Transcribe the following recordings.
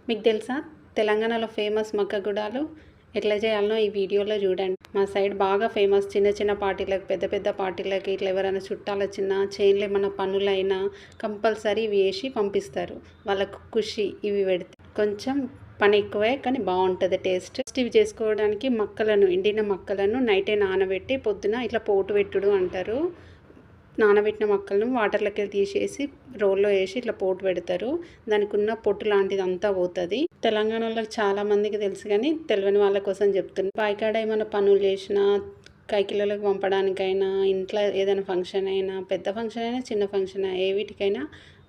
మీకు తెలుసా తెలంగాణలో ఫేమస్ మక్కగుడాలు ఎట్లా చేయాలనో ఈ వీడియోలో చూడండి. మా సైడ్ బాగా ఫేమస్. చిన్న చిన్న పార్టీలకు, పెద్ద పెద్ద పార్టీలకి, ఇట్లా ఎవరైనా చుట్టాలు వచ్చినా, చైన్లు ఏమన్నా పనులైనా కంపల్సరీ ఇవి వేసి పంపిస్తారు. వాళ్ళకు ఖుషి ఇవి పెడితే. కొంచెం పని ఎక్కువే కానీ బాగుంటుంది టేస్ట్. ఇవి చేసుకోవడానికి ఎండిన మక్కలను నైటే నానబెట్టి పొద్దున ఇట్లా పోటు పెట్టుడు అంటారు. నానబెట్టిన మక్కలను వాటర్లోకి తీసేసి రోల్లో వేసి ఇట్లా పోటు పెడతారు. దానికి ఉన్న పొట్టు లాంటిది అంతా పోతుంది. తెలంగాణలో చాలా మందికి తెలుసు కానీ తెలియని వాళ్ళ కోసం చెప్తున్నాను. బాయికాడ ఏమైనా పనులు చేసినా, కైకిళ్ళకి పంపడానికైనా, ఇంట్లో ఏదైనా ఫంక్షన్ అయినా, పెద్ద ఫంక్షన్ అయినా, చిన్న ఫంక్షన్ అయినా, ఏ వీటికైనా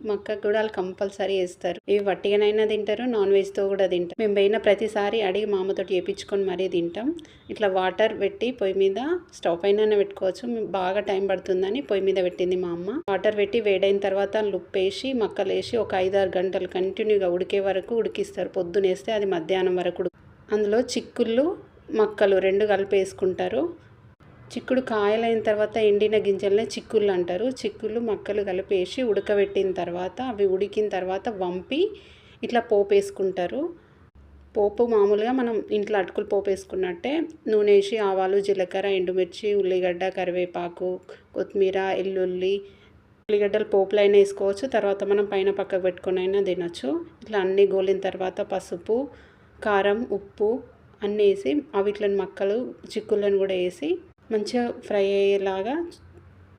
మక్క గుడాలు కంపల్సరీ వేస్తారు. ఇవి వట్టిగానైనా తింటారు, నాన్ వెజ్తో కూడా తింటారు. మేము పోయిన ప్రతిసారి అడిగి మా అమ్మతోటి వేయించుకొని మరీ తింటాం. ఇట్లా వాటర్ పెట్టి పొయ్యి మీద, స్టవ్ పైన పెట్టుకోవచ్చు, బాగా టైం పడుతుందని పొయ్యి మీద పెట్టింది మా అమ్మ. వాటర్ పెట్టి వేడైన తర్వాత ఉప్పు వేసి మక్కలు వేసి ఒక 5-6 గంటలు కంటిన్యూగా ఉడికే వరకు ఉడికిస్తారు. పొద్దునేస్తే అది మధ్యాహ్నం వరకు అందులో చిక్కుళ్ళు, మక్కలు 2 కలిపి వేసుకుంటారు. చిక్కుడు కాయలైన తర్వాత ఎండిన గింజలనే చిక్కుళ్ళు అంటారు. చిక్కుళ్ళు మక్కలు కలిపేసి ఉడకబెట్టిన తర్వాత అవి ఉడికిన తర్వాత వంపి ఇట్లా పోపు వేసుకుంటారు. పోపు మామూలుగా మనం ఇంట్లో అటుకులు పోపు వేసుకున్నట్టే నూనె వేసి ఆవాలు, జీలకర్ర, ఎండుమిర్చి, ఉల్లిగడ్డ, కరివేపాకు, కొత్తిమీర, ఎల్లుల్లి, ఉల్లిగడ్డలు పోపులు అయినా వేసుకోవచ్చు. తర్వాత మనం పైన పక్కకు పెట్టుకొని అయినా తినొచ్చు. ఇట్లా అన్నీ గోలిన తర్వాత పసుపు, కారం, ఉప్పు అన్నీ వేసి అవిట్లని మక్కలు, చిక్కుళ్ళని కూడా వేసి మంచిగా ఫ్రై అయ్యేలాగా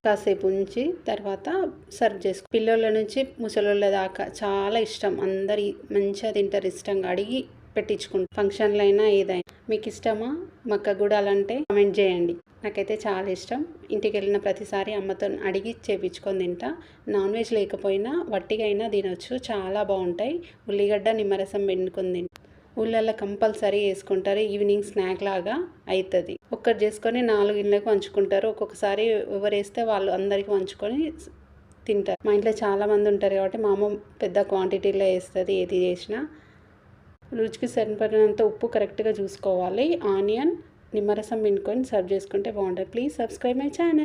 కాసేపు ఉంచి తర్వాత సర్వ్ చేసుకో. పిల్లల నుంచి ముసలోళ్ళ దాకా చాలా ఇష్టం. అందరి మంచిగా తింటారు, ఇష్టంగా అడిగి పెట్టించుకుంటారు. ఫంక్షన్లు అయినా ఏదైనా. మీకు ఇష్టమా మక్కగుడాలంటే కామెంట్ చేయండి. నాకైతే చాలా ఇష్టం. ఇంటికి వెళ్ళిన ప్రతిసారి అమ్మతో అడిగి చేపించుకొని తింటా. నాన్ వెజ్ లేకపోయినా వట్టిగా అయినా తినొచ్చు, చాలా బాగుంటాయి. ఉల్లిగడ్డ, నిమ్మరసం పిండుకొని తింటా. ఊళ్ళల్లో కంపల్సరీ వేసుకుంటారు. ఈవినింగ్ స్నాక్ లాగా అవుతుంది. ఒక్కటి చేసుకొని 4 ఇళ్ళకి వంచుకుంటారు. ఒక్కొక్కసారి ఎవరు వేస్తే వాళ్ళు అందరికీ వంచుకొని తింటారు. మా ఇంట్లో చాలామంది ఉంటారు కాబట్టి మా అమ్మ పెద్ద క్వాంటిటీలో వేస్తుంది. ఏది చేసినా రుచికి సరిపడినంత ఉప్పు కరెక్ట్గా చూసుకోవాలి. ఆనియన్, నిమ్మరసం పిండుకొని సర్వ్ చేసుకుంటే బాగుంటుంది. Please subscribe my channel.